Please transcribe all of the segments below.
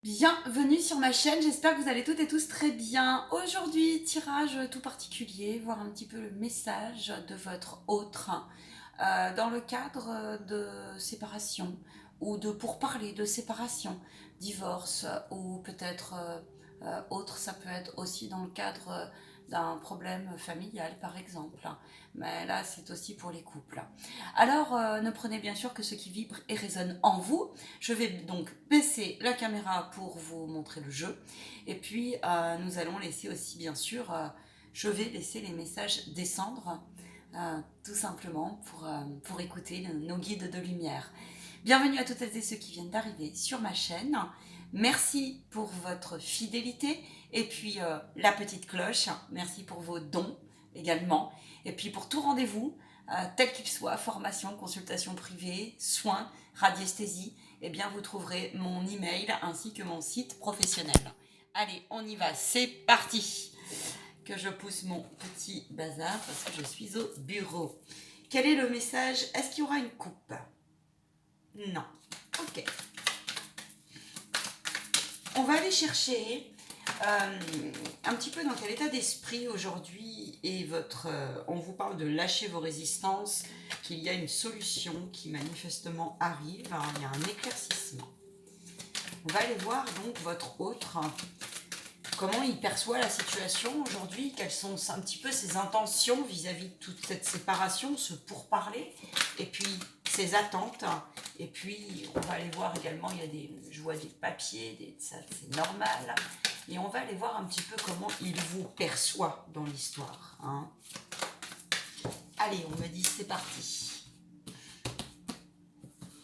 Bienvenue sur ma chaîne, j'espère que vous allez toutes et tous très bien. Aujourd'hui, tirage tout particulier, voir un petit peu le message de votre autre dans le cadre de séparation ou de pourparlers de séparation, divorce ou peut-être autre, ça peut être aussi dans le cadre d'un problème familial par exemple. Mais là, c'est aussi pour les couples. Alors, ne prenez bien sûr que ce qui vibre et résonne en vous. Je vais donc baisser la caméra pour vous montrer le jeu. Et puis, nous allons laisser aussi, bien sûr, je vais laisser les messages descendre, tout simplement, pour écouter nos guides de lumière. Bienvenue à toutes et ceux qui viennent d'arriver sur ma chaîne. Merci pour votre fidélité. Et puis, la petite cloche, merci pour vos dons également. Et puis, pour tout rendez-vous, tel qu'il soit, formation, consultation privée, soins, radiesthésie, eh bien vous trouverez mon email ainsi que mon site professionnel. Allez, on y va, c'est parti. Que je pousse mon petit bazar parce que je suis au bureau. Quel est le message? Est-ce qu'il y aura une coupe? Non. Ok. On va aller chercher un petit peu dans quel état d'esprit aujourd'hui est votre... on vous parle de lâcher vos résistances, qu'il y a une solution qui manifestement arrive, hein, il y a un éclaircissement. On va aller voir donc votre autre, comment il perçoit la situation aujourd'hui, quelles sont un petit peu ses intentions vis-à-vis de toute cette séparation, ce pourparler, et puis ses attentes. Et puis on va aller voir également, il y a des, je vois des papiers, ça c'est normal. Et on va aller voir un petit peu comment il vous perçoit dans l'histoire. Hein. Allez, on me dit c'est parti.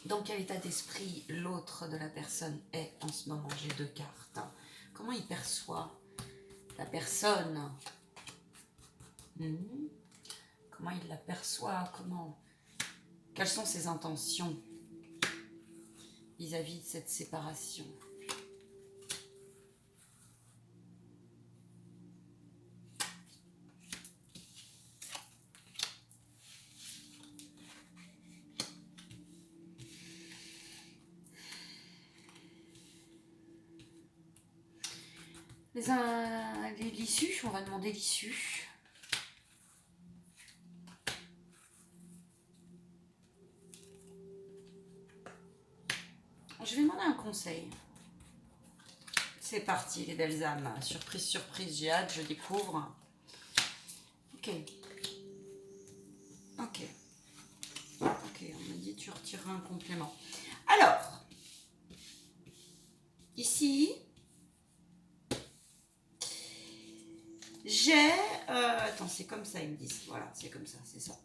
Dans quel état d'esprit l'autre de la personne est en ce moment? J'ai deux cartes. Comment il perçoit la personne? Comment il la perçoit? Quelles sont ses intentions vis-à-vis de cette séparation? L'issue, on va demander l'issue. Je vais demander un conseil. C'est parti, les belles âmes. Surprise, surprise, j'ai hâte, je découvre. Ok. Ok. Ok, on m'a dit tu retireras un complément. Alors, ici, j'ai... attends, c'est comme ça, ils me disent. Voilà, c'est comme ça, c'est ça.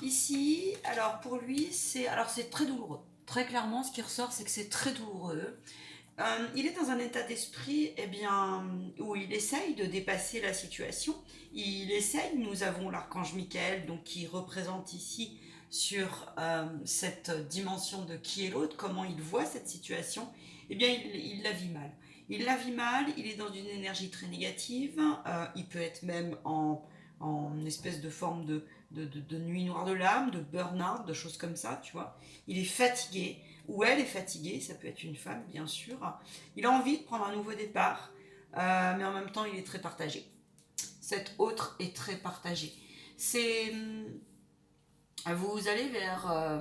Ici, alors pour lui, c'est très douloureux. Très clairement, ce qui ressort, c'est que c'est très douloureux. Il est dans un état d'esprit où il essaye de dépasser la situation. Il essaye, nous avons l'archange Michael donc, qui représente ici sur cette dimension de qui est l'autre, comment il voit cette situation. Eh bien, il la vit mal. Il la vit mal, il est dans une énergie très négative, il peut être même en espèce de forme de nuit noire de l'âme, de burn-out, de choses comme ça, tu vois. Il est fatigué, ou elle est fatiguée, ça peut être une femme bien sûr. Il a envie de prendre un nouveau départ, mais en même temps il est très partagé. Cet autre est très partagé. C'est... Vous allez vers...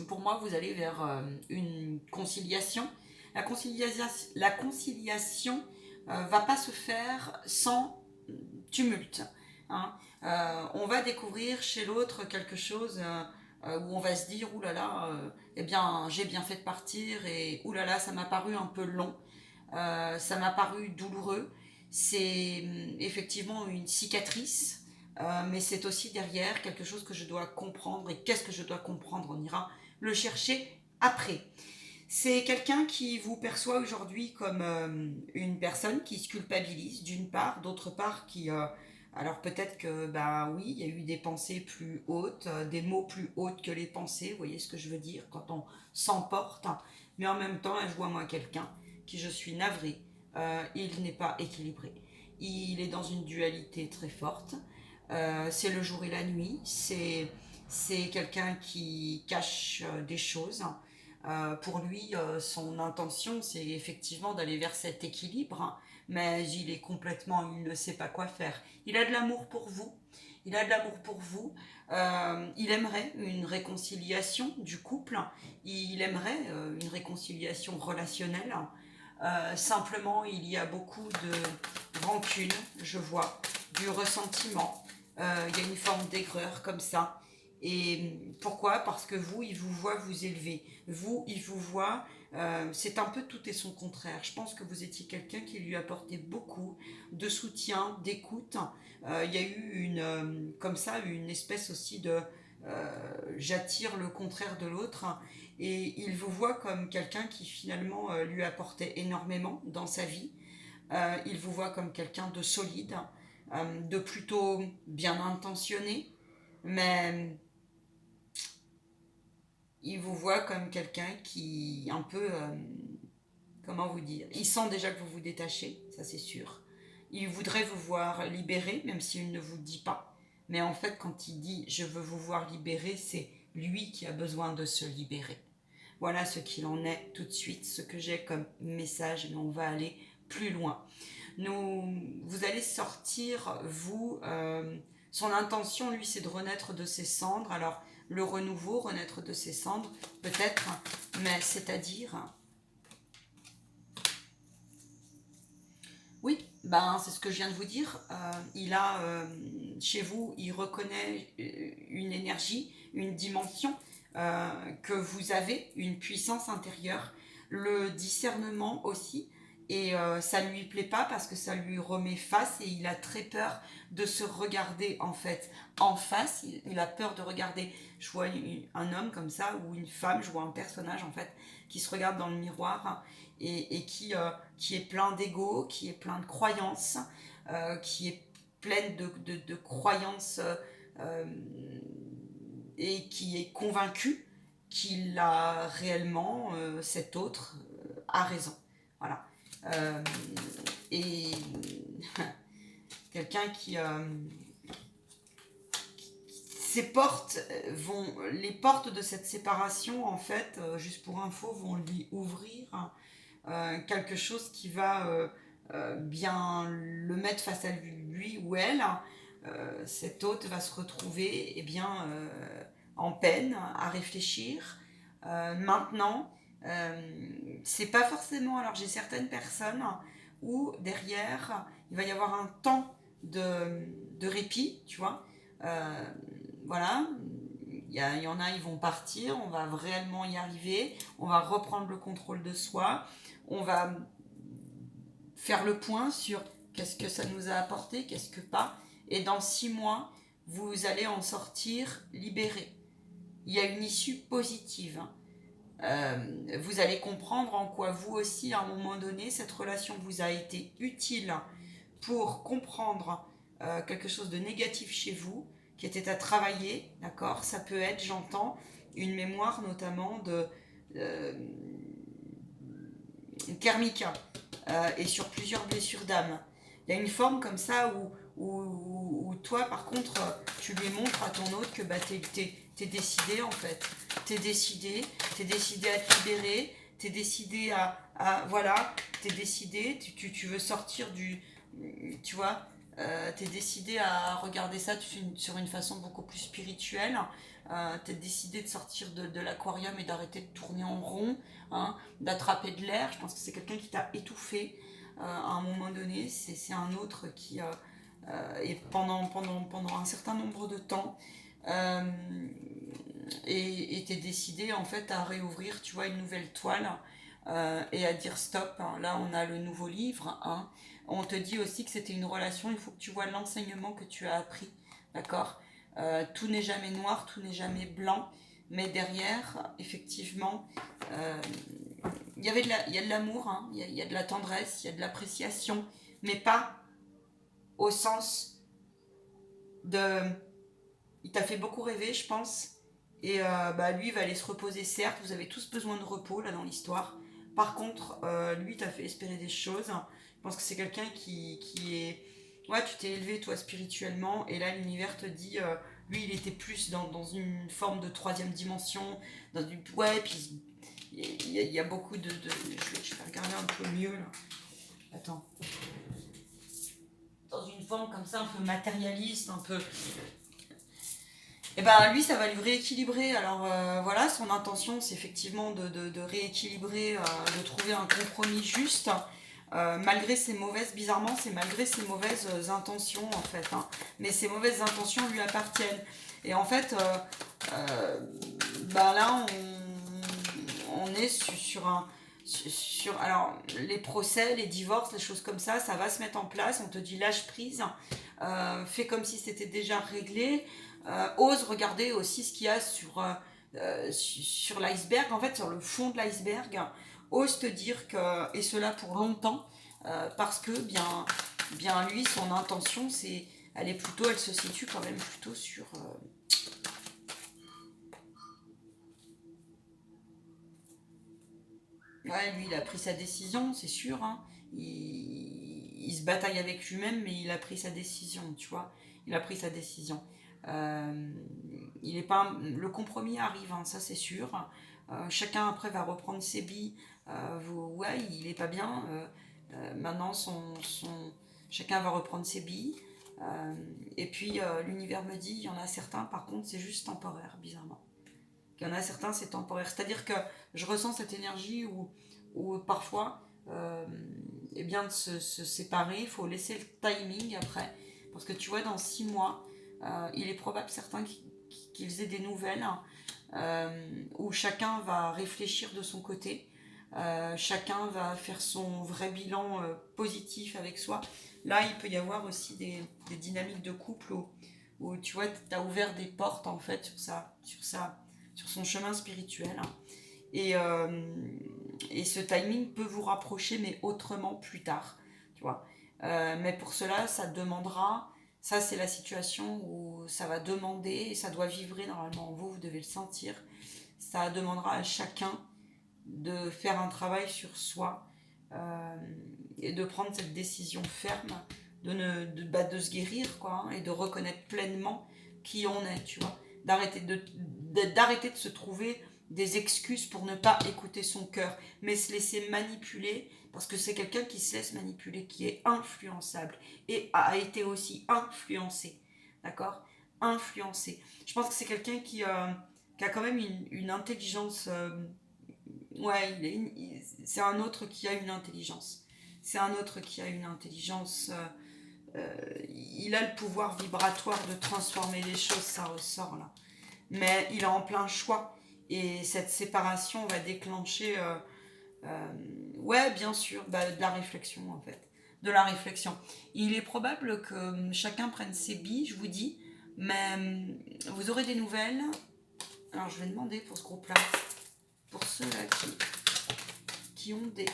pour moi, vous allez vers une conciliation. La conciliation va pas se faire sans tumulte. Hein. On va découvrir chez l'autre quelque chose où on va se dire oulala, eh bien j'ai bien fait de partir et oulala, ça m'a paru un peu long, ça m'a paru douloureux. C'est effectivement une cicatrice, mais c'est aussi derrière quelque chose que je dois comprendre. Et qu'est-ce que je dois comprendre? On ira le chercher après. C'est quelqu'un qui vous perçoit aujourd'hui comme une personne qui se culpabilise d'une part, d'autre part qui... alors peut-être que, bah oui, il y a eu des pensées plus hautes, des mots plus hautes que les pensées, vous voyez ce que je veux dire, quand on s'emporte. Mais en même temps, je vois moi quelqu'un qui, je suis navrée, il n'est pas équilibré. Il est dans une dualité très forte. C'est le jour et la nuit. C'est quelqu'un qui cache des choses. Pour lui, son intention, c'est effectivement d'aller vers cet équilibre, hein, mais il ne sait pas quoi faire. Il a de l'amour pour vous, il a de l'amour pour vous, il aimerait une réconciliation du couple, il aimerait une réconciliation relationnelle. Simplement, il y a beaucoup de rancune, je vois, du ressentiment, il y a une forme d'aigreur comme ça. Et pourquoi? Parce que vous, il vous voit vous élever. Vous, il vous voit, c'est un peu tout et son contraire. Je pense que vous étiez quelqu'un qui lui apportait beaucoup de soutien, d'écoute. Il y a eu comme ça, une espèce aussi de j'attire le contraire de l'autre. Et il vous voit comme quelqu'un qui finalement lui apportait énormément dans sa vie. Il vous voit comme quelqu'un de solide, de plutôt bien intentionné, mais il vous voit comme quelqu'un qui, un peu, comment vous dire, il sent déjà que vous vous détachez, ça c'est sûr. Il voudrait vous voir libéré, même s'il ne vous dit pas. Mais en fait, quand il dit je veux vous voir libéré, c'est lui qui a besoin de se libérer. Voilà ce qu'il en est tout de suite, ce que j'ai comme message, mais on va aller plus loin. Vous allez sortir, vous, son intention, lui, c'est de renaître de ses cendres. Alors, le renouveau, renaître de ses cendres, peut-être, mais c'est-à-dire, oui, ben, c'est ce que je viens de vous dire. Chez vous, il reconnaît une énergie, une dimension, que vous avez, une puissance intérieure, le discernement aussi. Et ça ne lui plaît pas parce que ça lui remet face et il a très peur de se regarder en fait en face. Il a peur de regarder. Je vois un homme comme ça ou une femme, je vois un personnage en fait qui se regarde dans le miroir et qui est plein d'ego, qui est plein de croyances, qui est pleine de croyances euh, et qui est convaincu qu'il a réellement, cet autre a raison. Voilà. Euh, et quelqu'un les portes de cette séparation, en fait, juste pour info, vont lui ouvrir quelque chose qui va bien le mettre face à lui ou elle. Cet hôte va se retrouver en peine, à réfléchir. Maintenant, c'est pas forcément. Alors j'ai certaines personnes où derrière, il va y avoir un temps de répit, tu vois. Euh, voilà, il y en a, ils vont partir, on va réellement y arriver, on va reprendre le contrôle de soi, on va faire le point sur qu'est-ce que ça nous a apporté, qu'est-ce que pas, et dans 6 mois, vous allez en sortir libéré. Il y a une issue positive. Vous allez comprendre en quoi vous aussi, à un moment donné, cette relation vous a été utile pour comprendre quelque chose de négatif chez vous, qui était à travailler, d'accord. Ça peut être, j'entends, une mémoire notamment de karmique et sur plusieurs blessures d'âme. Il y a une forme comme ça où toi, par contre, tu lui montres à ton autre que bah, t'es décidé en fait. T'es décidé à te libérer, t'es décidé voilà, t'es décidé, tu veux sortir tu vois, t'es décidé à regarder ça sur une façon beaucoup plus spirituelle. T'es décidé de sortir de l'aquarium et d'arrêter de tourner en rond, hein, d'attraper de l'air. Je pense que c'est quelqu'un qui t'a étouffé à un moment donné. C'est un autre qui, et pendant un certain nombre de temps, euh, et t'es décidé en fait à réouvrir, tu vois, une nouvelle toile et à dire stop. Hein. Là, on a le nouveau livre. Hein. On te dit aussi que c'était une relation. Il faut que tu vois l'enseignement que tu as appris, d'accord. Tout n'est jamais noir, tout n'est jamais blanc, mais derrière, effectivement, euh, il y a de l'amour, hein, il y a de la tendresse, il y a de l'appréciation, mais pas au sens de... Il t'a fait beaucoup rêver, je pense, et bah, lui il va aller se reposer, certes, vous avez tous besoin de repos là dans l'histoire. Par contre, lui t'a fait espérer des choses. Je pense que c'est quelqu'un qui est... Ouais, tu t'es élevé toi spirituellement, et là l'univers te dit... lui il était plus dans une forme de troisième dimension, ouais, puis il y a beaucoup de... Je vais regarder un peu mieux là. Attends. Dans une forme comme ça, un peu matérialiste, un peu... Et ben lui, ça va lui rééquilibrer. Alors voilà, son intention, c'est effectivement de rééquilibrer, de trouver un compromis juste, malgré ses mauvaises, bizarrement, c'est malgré ses mauvaises intentions en fait. Hein. Mais ces mauvaises intentions lui appartiennent. Et en fait, ben là, on est sur un... alors, les procès, les divorces, les choses comme ça va se mettre en place. On te dit lâche prise, fais comme si c'était déjà réglé. Ose regarder aussi ce qu'il y a sur l'iceberg, en fait sur le fond de l'iceberg, ose te dire que, et cela pour longtemps, parce que bien lui, son intention, elle se situe quand même plutôt sur... Ouais, lui, il a pris sa décision, c'est sûr, hein. Il se bataille avec lui-même, mais il a pris sa décision, tu vois. Il a pris sa décision. Euh, il est pas le compromis arrive, hein, ça c'est sûr. Chacun après va reprendre ses billes. Ouais, il est pas bien. Maintenant, chacun va reprendre ses billes. Et puis l'univers me dit, il y en a certains, par contre, c'est juste temporaire, bizarrement. Il y en a certains, c'est temporaire. C'est-à-dire que je ressens cette énergie où parfois, eh bien, de se séparer, il faut laisser le timing après. Parce que tu vois, dans 6 mois, il est probable certains qu'ils aient des nouvelles, où chacun va réfléchir de son côté, chacun va faire son vrai bilan positif avec soi. Là, il peut y avoir aussi des dynamiques de couple où tu vois, tu as ouvert des portes en fait sur son chemin spirituel. Et, et ce timing peut vous rapprocher, mais autrement plus tard. Tu vois. Mais pour cela, ça demandera. Ça, c'est la situation où ça va demander, et ça doit vibrer normalement en vous, vous devez le sentir. Ça demandera à chacun de faire un travail sur soi, et de prendre cette décision ferme de se guérir, quoi, hein, et de reconnaître pleinement qui on est, tu vois. D'arrêter de se trouver des excuses pour ne pas écouter son cœur, mais se laisser manipuler, parce que c'est quelqu'un qui se laisse manipuler, qui est influençable, et a été aussi influencé, d'accord. Influencé. Je pense que c'est quelqu'un qui a quand même une intelligence... ouais, c'est un autre qui a une intelligence. C'est un autre qui a une intelligence. Il a le pouvoir vibratoire de transformer les choses, ça ressort là. Mais il est en plein choix. Et cette séparation va déclencher, ouais, bien sûr, bah, de la réflexion en fait. De la réflexion. Il est probable que chacun prenne ses billes, je vous dis, mais vous aurez des nouvelles. Alors je vais demander pour ce groupe-là, pour ceux-là qui ont des...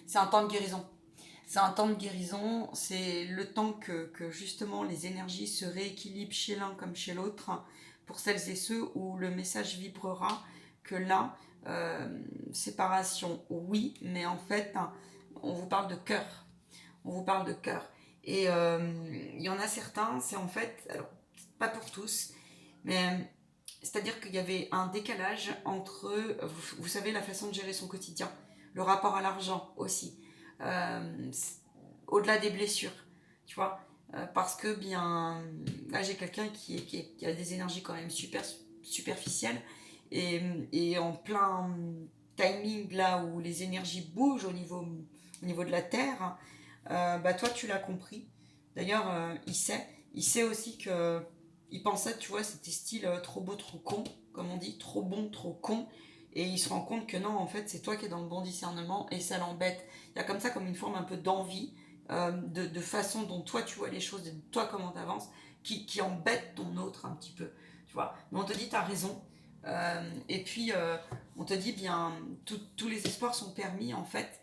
C'est un temps de guérison. C'est un temps de guérison, c'est le temps que justement les énergies se rééquilibrent chez l'un comme chez l'autre, pour celles et ceux où le message vibrera que là, séparation, oui, mais en fait, on vous parle de cœur. On vous parle de cœur. Et il y en a certains, c'est en fait, alors, pas pour tous, mais c'est-à-dire qu'il y avait un décalage entre, vous savez, la façon de gérer son quotidien, le rapport à l'argent aussi, euh, au-delà des blessures, tu vois, parce que bien, là j'ai quelqu'un qui a des énergies quand même superficielles, et en plein timing là où les énergies bougent au niveau de la Terre, bah toi tu l'as compris. D'ailleurs, il sait aussi que il pensait, tu vois, c'était style trop beau, trop con, comme on dit, trop bon, trop con. Et il se rend compte que non, en fait, c'est toi qui es dans le bon discernement et ça l'embête. Il y a comme ça, comme une forme un peu d'envie, de façon dont toi tu vois les choses, de toi comment tu avances, qui embête ton autre un petit peu. Tu vois. Mais on te dit, t'as raison. Et puis, on te dit, bien, tous les espoirs sont permis, en fait,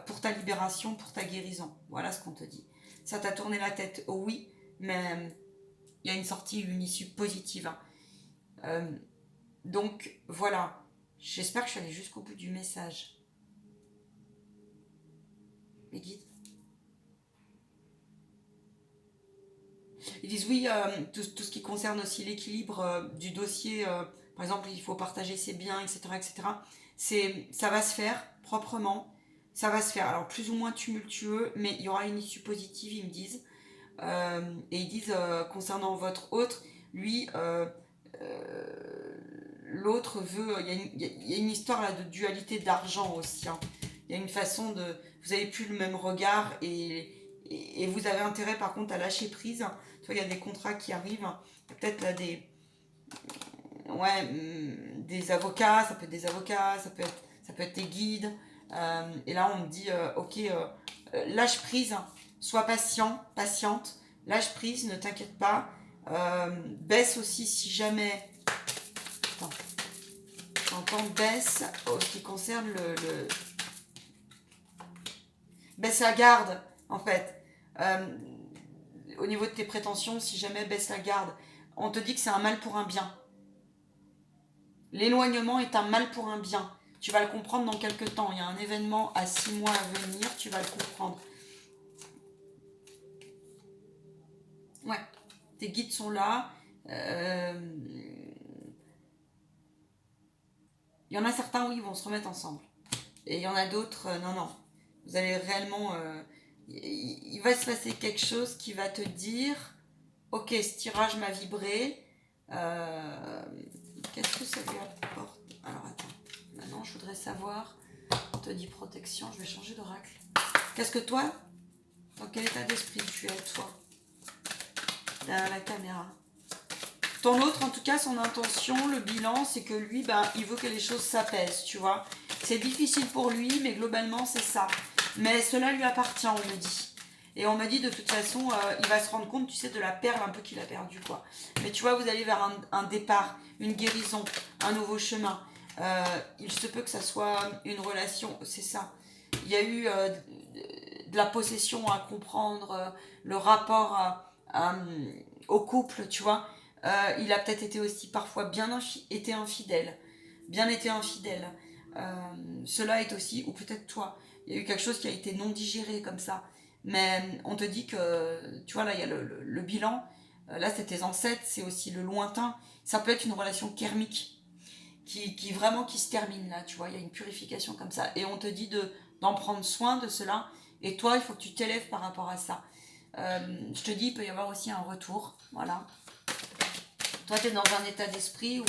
pour ta libération, pour ta guérison. Voilà ce qu'on te dit. Ça t'a tourné la tête, oh oui, mais il y a une sortie, une issue positive. Hein. Donc voilà, j'espère que je suis allée jusqu'au bout du message. Les guides. Ils disent oui, tout ce qui concerne aussi l'équilibre du dossier, par exemple, il faut partager ses biens, etc., etc. Ça va se faire proprement, ça va se faire. Alors plus ou moins tumultueux, mais il y aura une issue positive, ils me disent. Et ils disent concernant votre hôte, lui, l'autre veut. Il y a une histoire là de dualité d'argent aussi, hein. Il y a une façon de. Vous n'avez plus le même regard et vous avez intérêt par contre à lâcher prise. Tu vois, il y a des contrats qui arrivent. Peut-être là des avocats, ça peut être des avocats, ça peut être des guides. Et là, on me dit, ok, lâche prise, sois patient, patiente, lâche prise, ne t'inquiète pas. Baisse aussi si jamais. Attends, j'entends baisse en ce qui concerne baisse la garde, en fait. Au niveau de tes prétentions, si jamais baisse la garde, on te dit que c'est un mal pour un bien. L'éloignement est un mal pour un bien. Tu vas le comprendre dans quelques temps. Il y a un événement à 6 mois à venir, tu vas le comprendre. Ouais, tes guides sont là. Il y en a certains, oui, ils vont se remettre ensemble. Et il y en a d'autres, non, non. Vous allez réellement... il va se passer quelque chose qui va te dire, ok, ce tirage m'a vibré. Qu'est-ce que ça lui apporte? Alors attends, maintenant je voudrais savoir, on te dit protection, je vais changer d'oracle. Qu'est-ce que toi, dans quel état d'esprit tu es, toi, derrière la caméra? Ton autre, en tout cas, son intention, le bilan, c'est que lui, ben, il veut que les choses s'apaisent, tu vois. C'est difficile pour lui, mais globalement, c'est ça. Mais cela lui appartient, on me dit. Et on m'a dit, de toute façon, il va se rendre compte, tu sais, de la perle un peu qu'il a perdue, quoi. Mais tu vois, vous allez vers un départ, une guérison, un nouveau chemin. Il se peut que ça soit une relation, c'est ça. Il y a eu de la possession à comprendre, le rapport au couple, tu vois. Il a peut-être été aussi parfois été infidèle. Bien été infidèle. Cela est aussi, ou peut-être toi, il y a eu quelque chose qui a été non digéré comme ça. Mais on te dit que, tu vois, là, il y a le bilan. Là, c'est tes ancêtres, c'est aussi le lointain. Ça peut être une relation karmique qui vraiment qui se termine là, tu vois. Il y a une purification comme ça. Et on te dit d'en prendre soin de cela. Et toi, il faut que tu t'élèves par rapport à ça. Je te dis, il peut y avoir aussi un retour. Voilà. Toi, tu es dans un état d'esprit où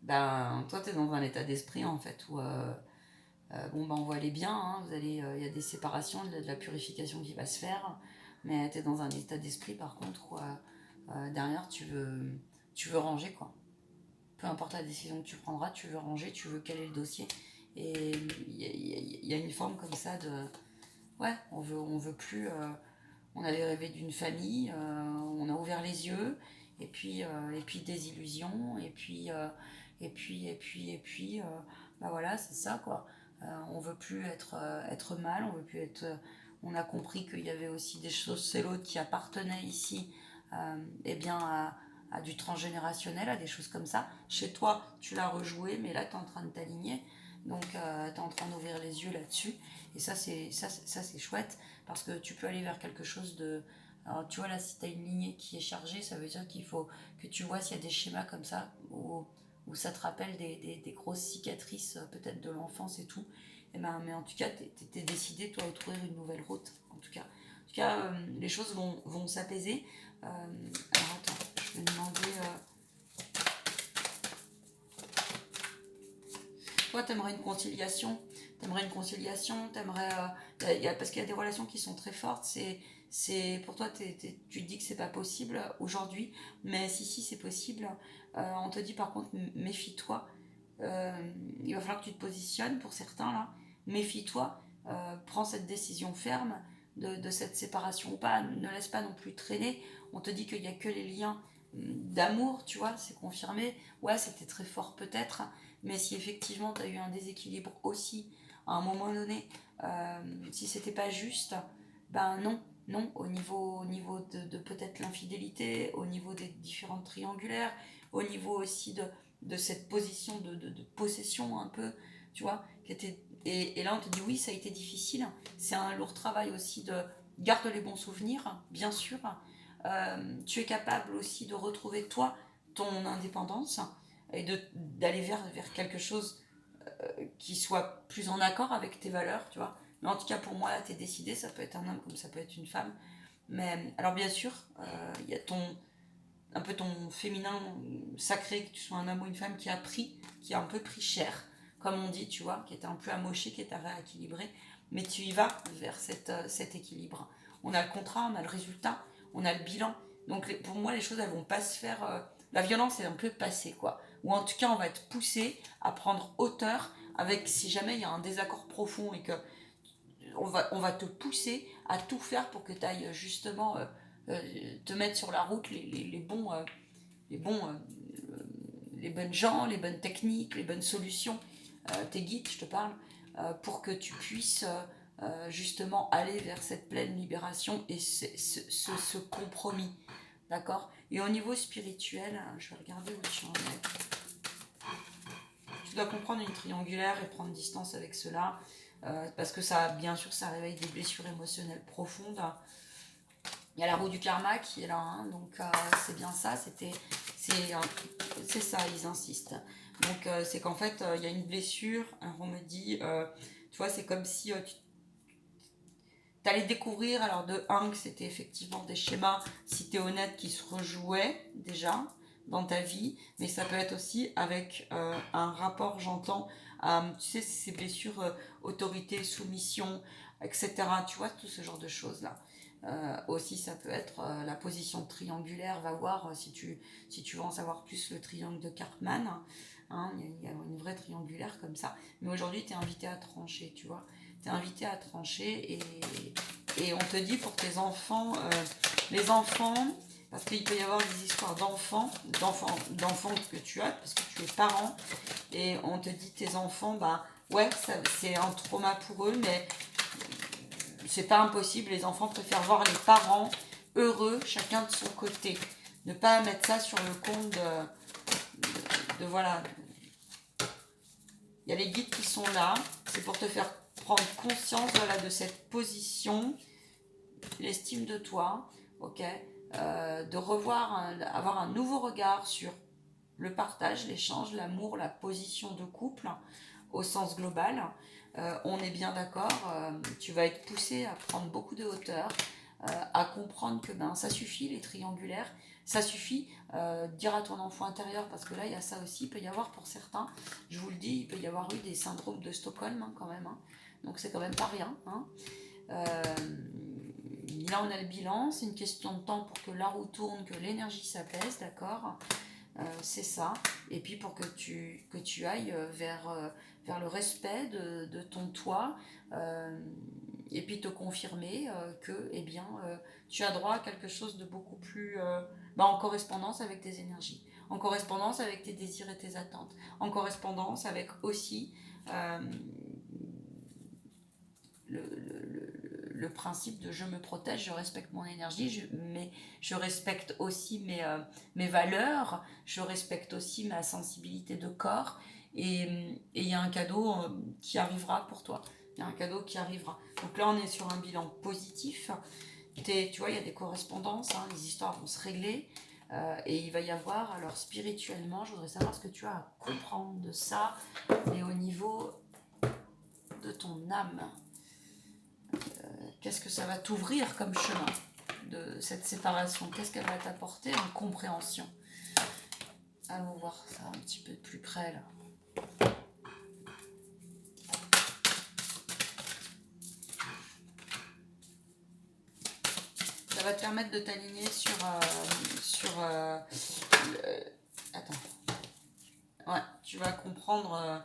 ben, toi, tu es dans un état d'esprit en fait où bon, ben, on va aller bien. Hein, il y a des séparations, de la purification qui va se faire. Mais tu es dans un état d'esprit par contre où derrière, tu veux ranger quoi. Peu importe la décision que tu prendras, tu veux ranger, tu veux caler le dossier. Et il y a une forme comme ça de. Ouais, on veut plus. On avait rêvé d'une famille, on a ouvert les yeux, et puis des illusions, bah voilà, c'est ça quoi. On veut plus être mal, on veut plus être. On a compris qu'il y avait aussi des choses, c'est l'autre qui appartenait ici, eh bien à du transgénérationnel, à des choses comme ça. Chez toi, tu l'as rejoué, mais là, tu es en train de t'aligner. Donc, tu es en train d'ouvrir les yeux là-dessus. Et c'est chouette parce que tu peux aller vers quelque chose de. Alors, tu vois, là, si tu as une lignée qui est chargée, ça veut dire qu'il faut que tu vois s'il y a des schémas comme ça où ça te rappelle des grosses cicatrices, peut-être de l'enfance et tout. Et ben, mais en tout cas, tu es décidé, toi, à trouver une nouvelle route. En tout cas les choses vont s'apaiser. Alors, attends, je vais demander. Toi, t'aimerais une conciliation. T'aimerais une conciliation, t'aimerais. Parce qu'il y a des relations qui sont très fortes. Pour toi, tu te dis que c'est pas possible aujourd'hui, mais si, c'est possible. On te dit par contre, méfie-toi. Il va falloir que tu te positionnes pour certains là. Méfie-toi. Prends cette décision ferme de cette séparation ou pas. Ne laisse pas non plus traîner. On te dit qu'il n'y a que les liens d'amour, tu vois, c'est confirmé. Ouais, c'était très fort peut-être, mais si effectivement tu as eu un déséquilibre aussi à un moment donné, si c'était pas juste, ben non, non, au niveau de peut-être l'infidélité, au niveau des différentes triangulaires, au niveau aussi de cette position de possession un peu, tu vois, qui était Et là, on te dit oui, ça a été difficile. C'est un lourd travail aussi de garder les bons souvenirs, bien sûr. Tu es capable aussi de retrouver toi ton indépendance et d'aller vers quelque chose qui soit plus en accord avec tes valeurs, tu vois. Mais en tout cas, pour moi, là, t'es décidé, ça peut être un homme comme ça peut être une femme. Mais alors, bien sûr, il y a un peu ton féminin sacré, que tu sois un homme ou une femme qui a un peu pris cher, comme on dit, tu vois, qui était un peu amoché, qui est à rééquilibrer. Mais tu y vas vers cet équilibre. On a le contrat, on a le résultat, on a le bilan. Donc pour moi, les choses, elles vont pas se faire. La violence est un peu passée, quoi. Ou en tout cas, on va être poussé à prendre hauteur avec si jamais il y a un désaccord profond et que on va te pousser à tout faire pour que tu ailles justement te mettre sur la route les bons, les, bons les bonnes gens, les bonnes techniques, les bonnes solutions, tes guides, je te parle, pour que tu puisses justement aller vers cette pleine libération et ce compromis. D'accord. Et au niveau spirituel, je vais regarder où tu en es. Tu dois comprendre une triangulaire et prendre distance avec cela, parce que ça, bien sûr, ça réveille des blessures émotionnelles profondes. Il y a la roue du karma qui est là, hein, donc c'est bien ça. C'est ça, ils insistent. Donc c'est qu'en fait, il y a une blessure. Alors on me dit, tu vois, c'est comme si tu allais découvrir, alors de un, que c'était effectivement des schémas, si tu es honnête, qui se rejouaient déjà dans ta vie, mais ça peut être aussi avec un rapport, j'entends, tu sais, ces blessures, autorité, soumission, etc. Tu vois, tout ce genre de choses-là. Aussi, ça peut être la position triangulaire. Va voir si tu veux en savoir plus le triangle de Karpman. Hein, il y a une vraie triangulaire comme ça. Mais aujourd'hui, tu es invité à trancher, tu vois. Tu es invité à trancher et on te dit pour tes enfants, les enfants, parce qu'il peut y avoir des histoires d'enfants que tu as, parce que tu es parent, et on te dit tes enfants, bah ouais, c'est un trauma pour eux, mais c'est pas impossible, les enfants préfèrent voir les parents heureux, chacun de son côté. Ne pas mettre ça sur le compte voilà. Il y a les guides qui sont là, c'est pour te faire prendre conscience voilà, de cette position, l'estime de toi, ok, de revoir, avoir un nouveau regard sur le partage, l'échange, l'amour, la position de couple au sens global. On est bien d'accord, tu vas être poussé à prendre beaucoup de hauteur, à comprendre que ça suffit les triangulaires, ça suffit, dire à ton enfant intérieur, parce que là il y a ça aussi, il peut y avoir pour certains, je vous le dis, il peut y avoir eu des syndromes de Stockholm hein, quand même, hein. Donc c'est quand même pas rien. Hein. Là on a le bilan, c'est une question de temps pour que la roue tourne, que l'énergie s'apaise, d'accord. C'est ça. Et puis pour que tu ailles vers le respect de ton toi, et puis te confirmer que eh bien, tu as droit à quelque chose de beaucoup plus en correspondance avec tes énergies, en correspondance avec tes désirs et tes attentes, en correspondance avec aussi euh, le principe de je me protège, je respecte mon énergie, mais je respecte aussi mes valeurs, je respecte aussi ma sensibilité de corps, et il y a un cadeau qui arrivera pour toi. Il y a un cadeau qui arrivera. Donc là, on est sur un bilan positif. Tu vois, il y a des correspondances, hein, les histoires vont se régler. Et il va y avoir, alors spirituellement, je voudrais savoir ce que tu as à comprendre de ça, mais au niveau de ton âme. Qu'est-ce que ça va t'ouvrir comme chemin de cette séparation? Qu'est-ce qu'elle va t'apporter en compréhension? Allons voir ça un petit peu de plus près là. Ça va te permettre de t'aligner attends. Ouais, tu vas comprendre.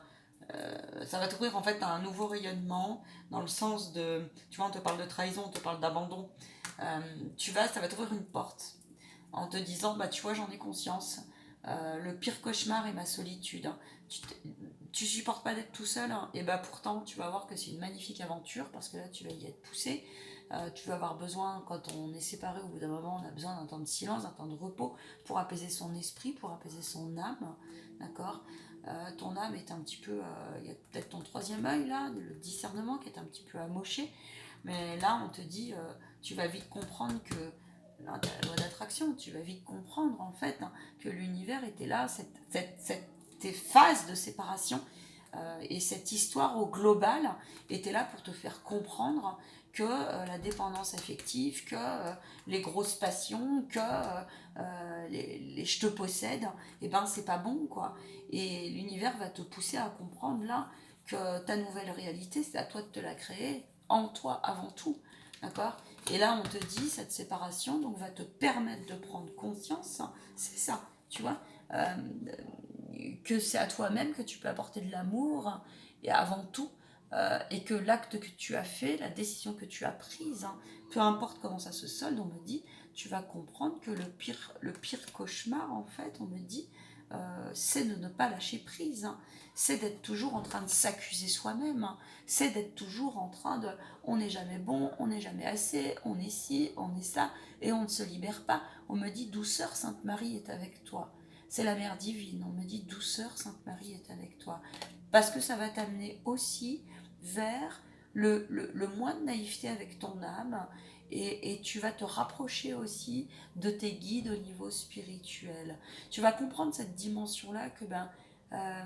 Ça va t'ouvrir en fait à un nouveau rayonnement dans le sens de, tu vois, on te parle de trahison, on te parle d'abandon. Ça va t'ouvrir une porte en te disant, bah tu vois, j'en ai conscience. Le pire cauchemar est ma solitude. Tu supportes pas d'être tout seul, hein, et bah pourtant tu vas voir que c'est une magnifique aventure parce que là tu vas y être poussé. Tu vas avoir besoin, quand on est séparé, au bout d'un moment, on a besoin d'un temps de silence, d'un temps de repos pour apaiser son esprit, pour apaiser son âme, d'accord. ton âme est un petit peu, il y a peut-être ton troisième œil là, le discernement qui est un petit peu amoché, mais là on te dit, tu vas vite comprendre que, là tu as la loi d'attraction, tu vas vite comprendre en fait hein, que l'univers était là, cette phase de séparation et cette histoire au global était là pour te faire comprendre que la dépendance affective, que les grosses passions, que les je te possède, et ben c'est pas bon quoi. Et l'univers va te pousser à comprendre là que ta nouvelle réalité, c'est à toi de te la créer, en toi avant tout. D'accord. Et là, on te dit, cette séparation donc, va te permettre de prendre conscience, c'est ça, tu vois, euh, que c'est à toi-même que tu peux apporter de l'amour, et avant tout, et que l'acte que tu as fait, la décision que tu as prise, hein, peu importe comment ça se solde, on me dit, tu vas comprendre que le pire cauchemar, en fait, on me dit, c'est de ne pas lâcher prise, hein. C'est d'être toujours en train de s'accuser soi-même, hein. C'est d'être toujours en train de, on n'est jamais bon, on n'est jamais assez, on est ci, on est ça, et on ne se libère pas. On me dit, douceur, Sainte Marie est avec toi. C'est la Mère divine. On me dit, douceur, Sainte Marie est avec toi. Parce que ça va t'amener aussi vers le moins de naïveté avec ton âme et tu vas te rapprocher aussi de tes guides au niveau spirituel. Tu vas comprendre cette dimension-là que euh,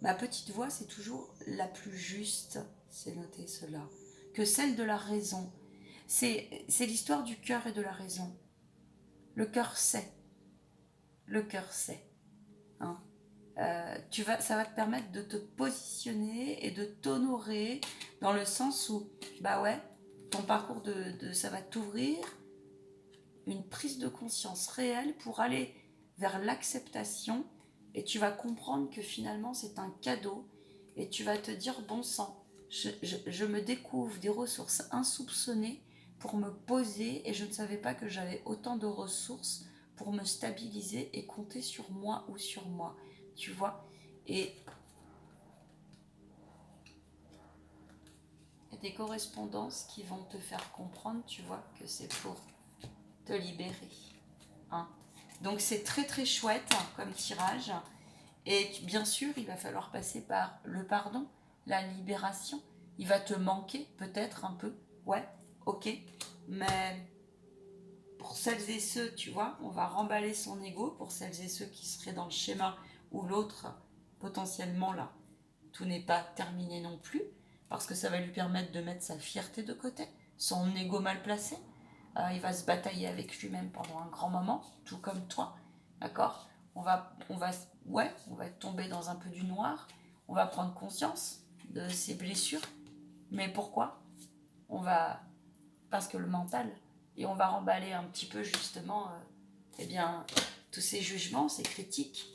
ma petite voix, c'est toujours la plus juste, c'est noté cela, que celle de la raison. C'est l'histoire du cœur et de la raison. Le cœur sait, le cœur sait. Hein. Ça va te permettre de te positionner et de t'honorer dans le sens où, bah ouais, ton parcours ça va t'ouvrir une prise de conscience réelle pour aller vers l'acceptation et tu vas comprendre que finalement c'est un cadeau et tu vas te dire bon sang, je me découvre des ressources insoupçonnées pour me poser et je ne savais pas que j'avais autant de ressources pour me stabiliser et compter sur moi ou sur moi, tu vois. Et il y a des correspondances qui vont te faire comprendre, tu vois, que c'est pour te libérer. Hein. Donc c'est très très chouette hein, comme tirage. Et bien sûr, il va falloir passer par le pardon, la libération. Il va te manquer peut-être un peu, ouais, ok. Mais pour celles et ceux, tu vois, on va remballer son ego pour celles et ceux qui seraient dans le schéma ou l'autre, potentiellement là, tout n'est pas terminé non plus, parce que ça va lui permettre de mettre sa fierté de côté, son ego mal placé. Il va se batailler avec lui-même pendant un grand moment, tout comme toi, d'accord. On va tomber dans un peu du noir, on va prendre conscience de ses blessures, mais pourquoi on va, parce que le mental, et on va remballer un petit peu justement, eh bien, tous ces jugements, ces critiques.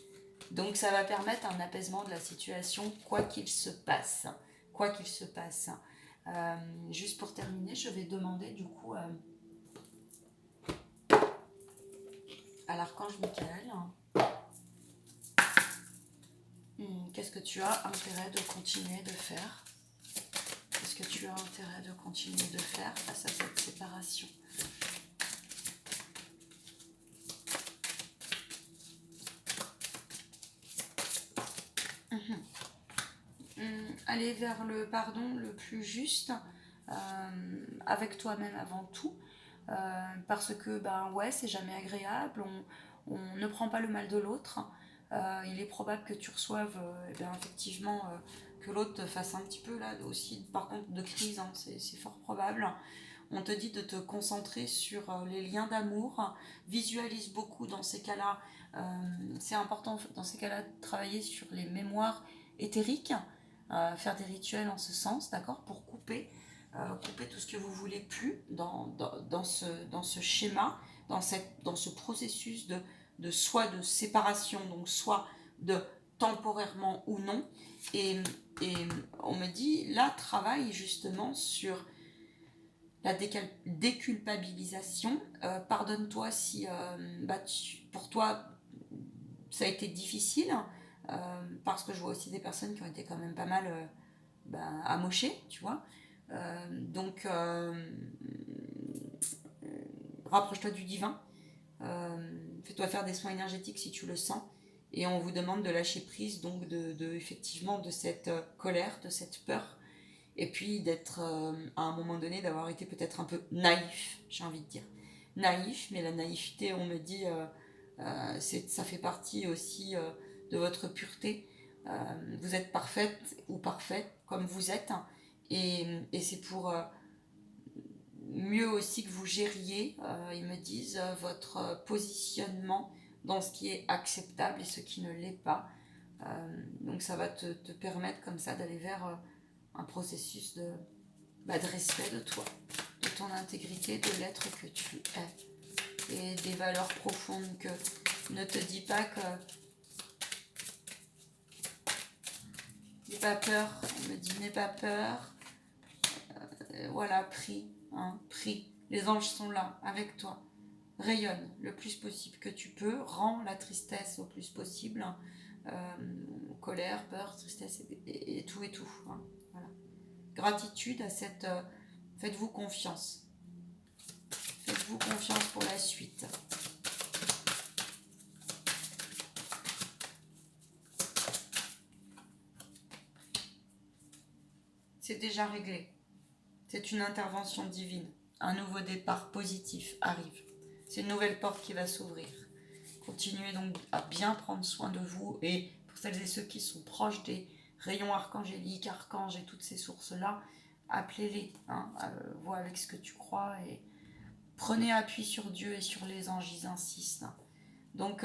Donc ça va permettre un apaisement de la situation, quoi qu'il se passe. Quoi qu'il se passe. Juste pour terminer, je vais demander du coup à l'archange Michael, qu'est-ce que tu as intérêt de continuer de faire? Qu'est-ce que tu as intérêt de continuer de faire face à cette séparation? Aller vers le pardon le plus juste, avec toi-même avant tout, parce que ben ouais, c'est jamais agréable, on ne prend pas le mal de l'autre. Il est probable que tu reçoives eh bien, effectivement que l'autre te fasse un petit peu là aussi, par contre de crise, hein, c'est fort probable. On te dit de te concentrer sur les liens d'amour, visualise beaucoup dans ces cas-là. C'est important dans ces cas-là de travailler sur les mémoires éthériques, faire des rituels en ce sens, d'accord, pour couper tout ce que vous voulez plus dans ce schéma, dans ce processus soit de séparation, donc soit de temporairement ou non. Et on me dit, là, travaille justement sur la déculpabilisation. Pardonne-toi si pour toi ça a été difficile, parce que je vois aussi des personnes qui ont été quand même pas mal amochées, tu vois. Donc, rapproche-toi du divin, fais-toi faire des soins énergétiques si tu le sens, Et on vous demande de lâcher prise, donc effectivement de cette colère, de cette peur, et puis d'être, à un moment donné, d'avoir été peut-être un peu naïf, j'ai envie de dire. Naïf, mais la naïveté, on me dit, ça fait partie aussi de votre pureté. Vous êtes parfaite ou parfaite comme vous êtes, hein, et c'est pour mieux aussi que vous gériez, ils me disent, votre positionnement dans ce qui est acceptable et ce qui ne l'est pas. Donc ça va te permettre comme ça d'aller vers un processus de respect de toi, de ton intégrité, de l'être que tu es et des valeurs profondes que ne te dis pas que n'aie pas peur, on me dit n'aie pas peur, voilà, prie, hein, prie, les anges sont là avec toi, rayonne le plus possible que tu peux, rends la tristesse au plus possible, hein, colère, peur, tristesse et tout et tout, hein, voilà. Gratitude à cette... faites-vous confiance. Faites-vous confiance pour la suite. C'est déjà réglé. C'est une intervention divine. Un nouveau départ positif arrive. C'est une nouvelle porte qui va s'ouvrir. Continuez donc à bien prendre soin de vous et pour celles et ceux qui sont proches des rayons archangéliques, archanges et toutes ces sources-là, appelez-les. Hein, vois avec ce que tu crois et prenez appui sur Dieu et sur les anges, ils insistent. Donc,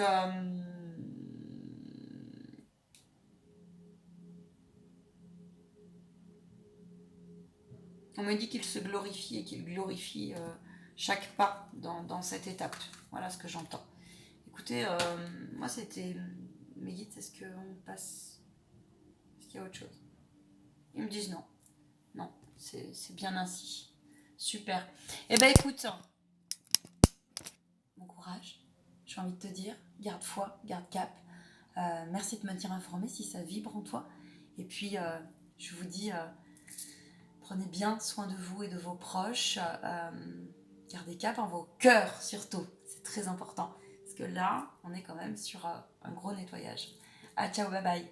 on me dit qu'il se glorifie et qu'il glorifie chaque pas dans cette étape. Voilà ce que j'entends. Écoutez, moi c'était mes guides, est-ce qu'on passe? Est-ce qu'il y a autre chose? Ils me disent non. Non, c'est bien ainsi. Super. Eh ben écoute, bon courage. J'ai envie de te dire, garde foi, garde cap. Merci de me tenir informé si ça vibre en toi. Et puis, je vous dis, prenez bien soin de vous et de vos proches. Gardez cap en vos cœurs surtout. C'est très important. Parce que là, on est quand même sur un gros nettoyage. Ah, ciao, bye bye.